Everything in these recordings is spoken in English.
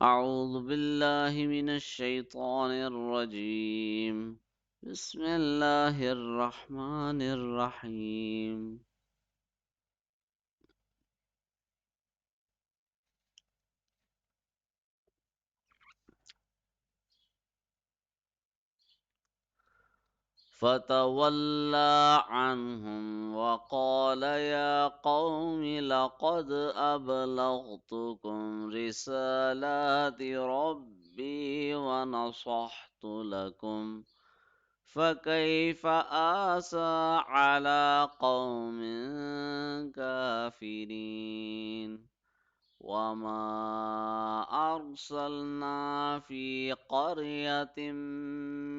أعوذ بالله من الشيطان الرجيم. بسم الله الرحمن الرحيم. فتولى عنهم وقال يا قوم لقد أبلغتكم رسالات ربي ونصحت لكم فكيف آسى على قوم كافرين. وما أرسلنا في قرية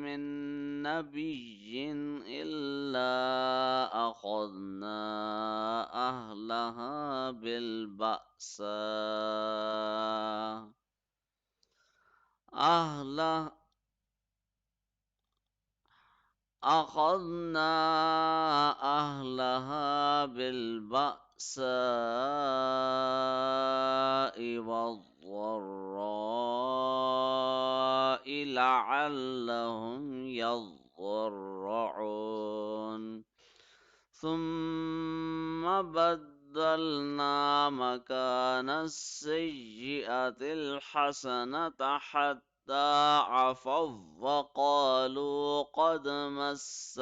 من نبي إلا أخذنا أهلها أهله أخذنا أهلها بالبأساء والضراء لعلهم يضرعون. ثم بدلنا مكان السيئة الحسنة حتى عفوا وقالوا قد مس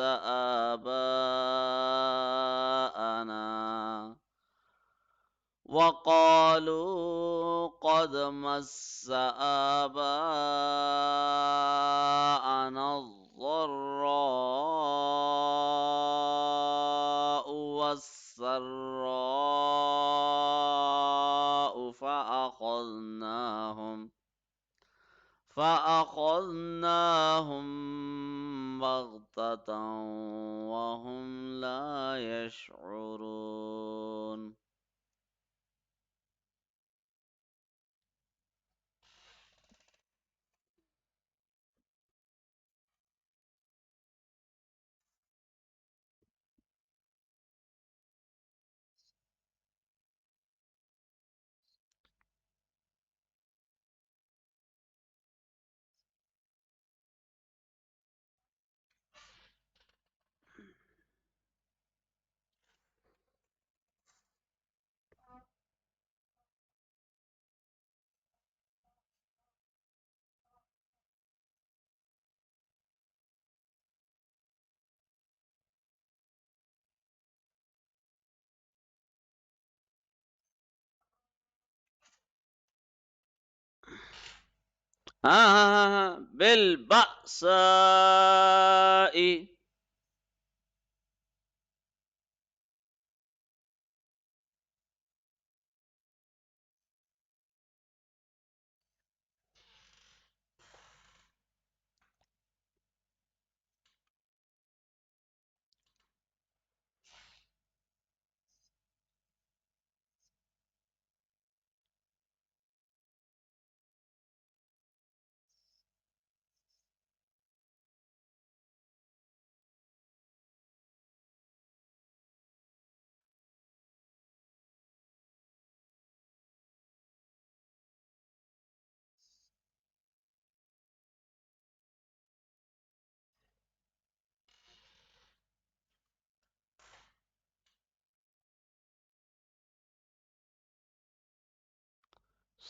آباءنا الضراء والسراء فأخذناهم بغتة وهم لا يشعرون. بالبأساء.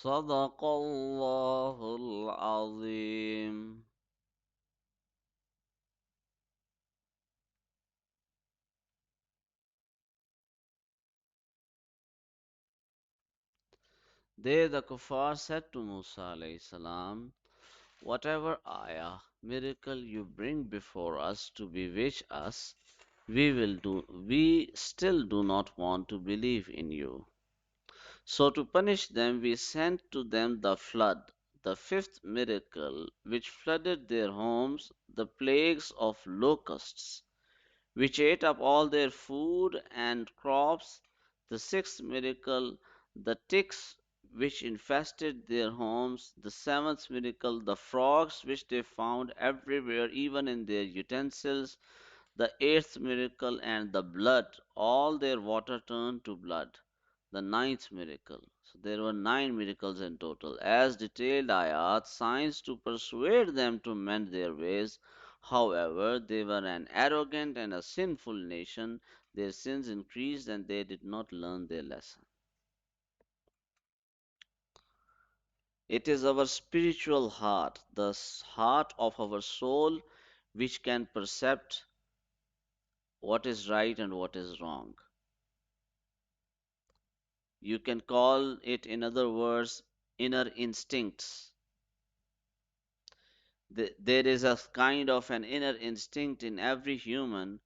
صدق الله العظيم. They, the kuffar, said to Musa alayhi salam, whatever ayah, miracle you bring before us to bewitch us, we will do. We still do not want to believe in you. So to punish them, we sent to them the flood, the fifth miracle, which flooded their homes, the plagues of locusts, which ate up all their food and crops, the sixth miracle, the ticks which infested their homes, the seventh miracle, the frogs which they found everywhere, even in their utensils, the eighth miracle, and the blood, all their water turned to blood. the ninth miracle. So there were nine miracles in total. As detailed ayat, signs to persuade them to mend their ways. However, they were an arrogant and a sinful nation. Their sins increased and they did not learn their lesson. It is our spiritual heart, the heart of our soul, which can percept what is right and what is wrong. You can call it, in other words, inner instincts. There is a kind of an inner instinct in every human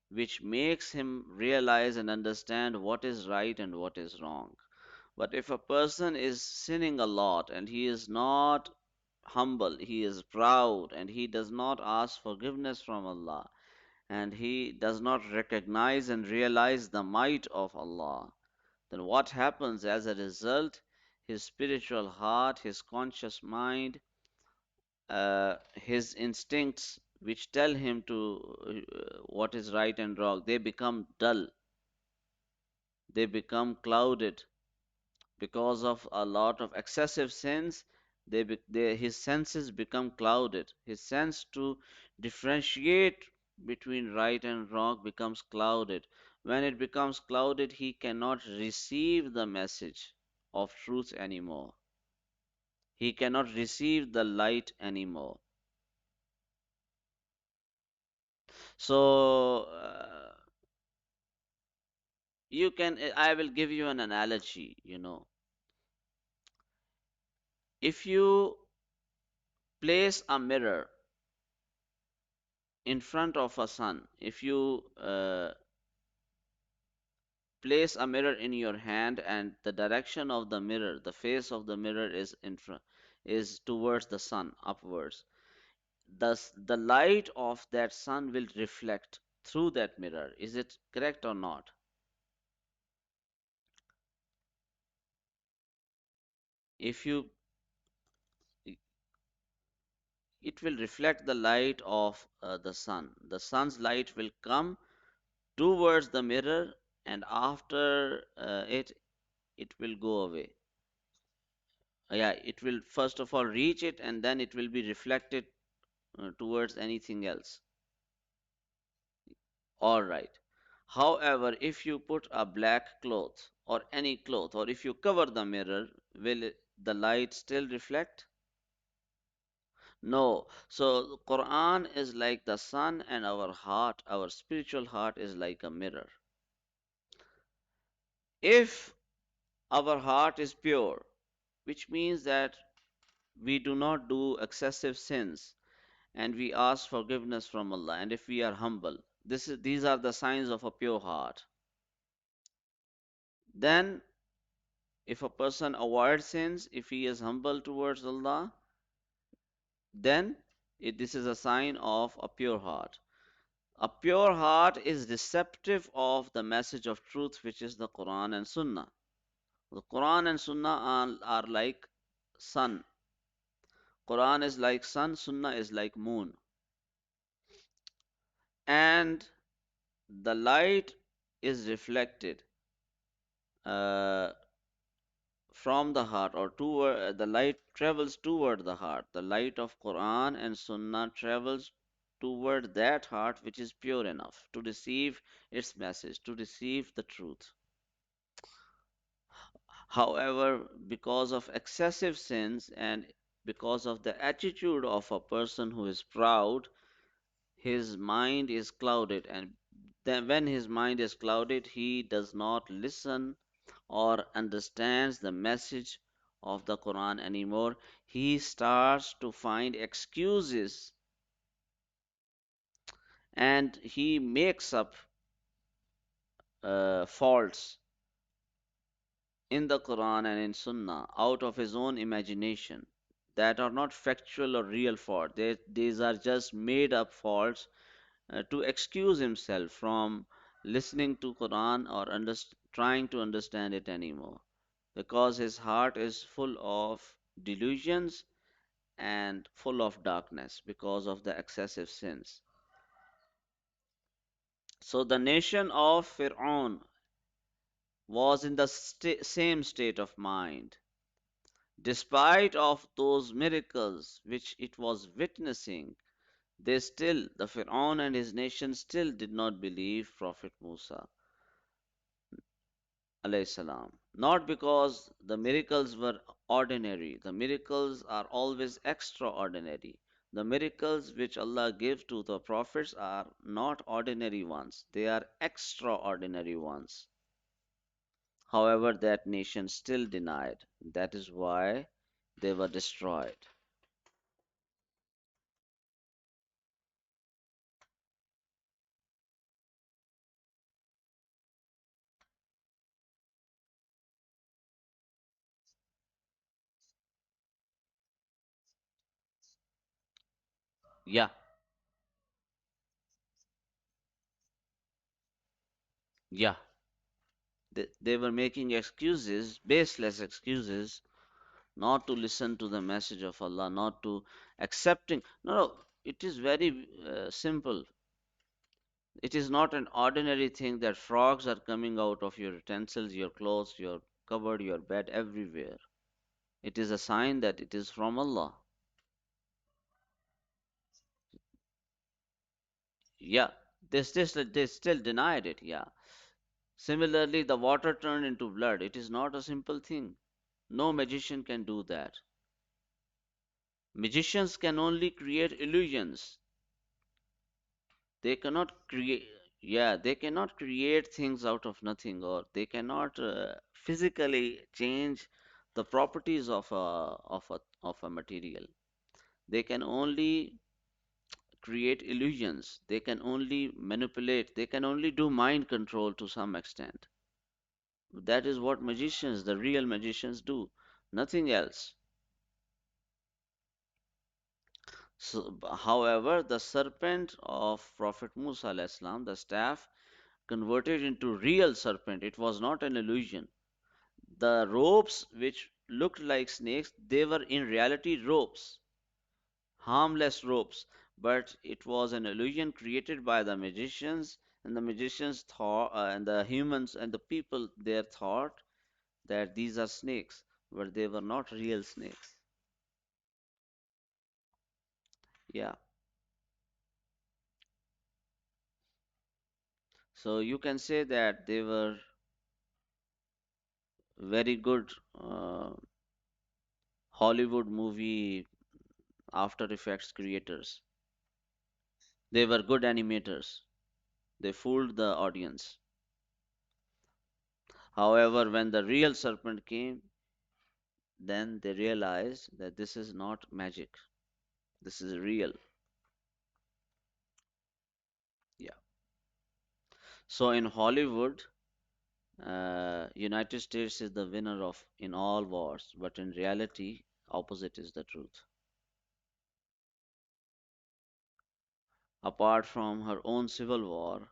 which makes him realize and understand what is right and what is wrong. But if a person is sinning a lot and he is not humble, he is proud, and he does not ask forgiveness from Allah, and he does not recognize and realize the might of Allah, then what happens as a result? His spiritual heart, his conscious mind, his instincts, which tell him to what is right and wrong, they become dull, they become clouded because of a lot of excessive sins. His senses become clouded. His sense to differentiate between right and wrong becomes clouded. When it becomes clouded, he cannot receive the message of truth anymore. He cannot receive the light anymore. So, I will give you an analogy. If you place a mirror in front of a sun, if you place a mirror in your hand and the direction of the mirror, the face of the mirror is in front, is towards the sun, upwards, thus the light of that sun will reflect through that mirror. Is it correct or not? If you It will reflect the light of the sun. The sun's light will come towards the mirror, and after it will go away. Yeah, it will first of all reach it, and then it will be reflected towards anything else. All right. However, if you put a black cloth or any cloth, or if you cover the mirror, the light still reflect? No. So the Quran is like the sun, and our heart, our spiritual heart, is like a mirror. If our heart is pure, which means that we do not do excessive sins, and we ask forgiveness from Allah, and if we are humble, these are the signs of a pure heart. Then, if a person avoids sins, if he is humble towards Allah, then this is a sign of a pure heart. A pure heart is receptive of the message of truth, which is the Quran and Sunnah. The Quran and Sunnah are like sun. Quran is like sun, Sunnah is like moon. And the light is reflected uh, from the heart, or toward the light travels toward the heart. The light of Quran and Sunnah travels toward that heart which is pure enough to receive its message, to receive the truth. However, because of excessive sins and because of the attitude of a person who is proud, his mind is clouded, and then when his mind is clouded, he does not listen or understands the message of the Quran anymore. He starts to find excuses, and he makes up faults in the Quran and in Sunnah out of his own imagination that are not factual or real faults. These are just made up faults to excuse himself from listening to Quran or trying to understand it anymore, because his heart is full of delusions and full of darkness because of the excessive sins. So the nation of Fir'aun was in the same state of mind. Despite of those miracles which it was witnessing, the Pharaoh and his nation still did not believe Prophet Musa alayhi salam. Not because the miracles were ordinary. The miracles are always extraordinary. The miracles which Allah gives to the prophets are not ordinary ones. They are extraordinary ones. However, that nation still denied. That is why they were destroyed. Yeah, yeah. They were making excuses, baseless excuses, not to listen to the message of Allah, not to accepting. No, no, it is very simple. It is not an ordinary thing that frogs are coming out of your utensils, your clothes, your cupboard, your bed, everywhere. It is a sign that it is from Allah. Yeah, they still denied it. Yeah. Similarly, the water turned into blood. It is not a simple thing. No magician can do that. Magicians can only create illusions. They cannot create, yeah, they cannot create things out of nothing, or they cannot physically change the properties of a material. They can only create illusions. They can only manipulate. They can only do mind control to some extent. That is what magicians, the real magicians, do. Nothing else. So, however, the serpent of Prophet Musa, alayhi salam, the staff, converted into real serpent. It was not an illusion. The ropes which looked like snakes, they were in reality ropes, harmless ropes. But it was an illusion created by the magicians, and the magicians thought, and the humans and the people there thought that these are snakes, but they were not real snakes. Yeah. So you can say that they were very good Hollywood movie After Effects creators. They were good animators. They fooled the audience. However, when the real serpent came, then they realized that this is not magic. This is real. Yeah. So in Hollywood, United States is the winner of in all wars, but in reality, opposite is the truth. Apart from her own civil war,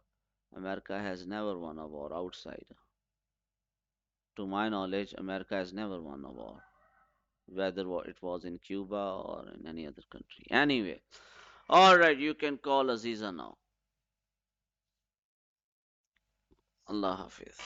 America has never won a war outside. To my knowledge, America has never won a war, whether it was in Cuba or in any other country. Anyway, all right, you can call Aziza now. Allah Hafiz.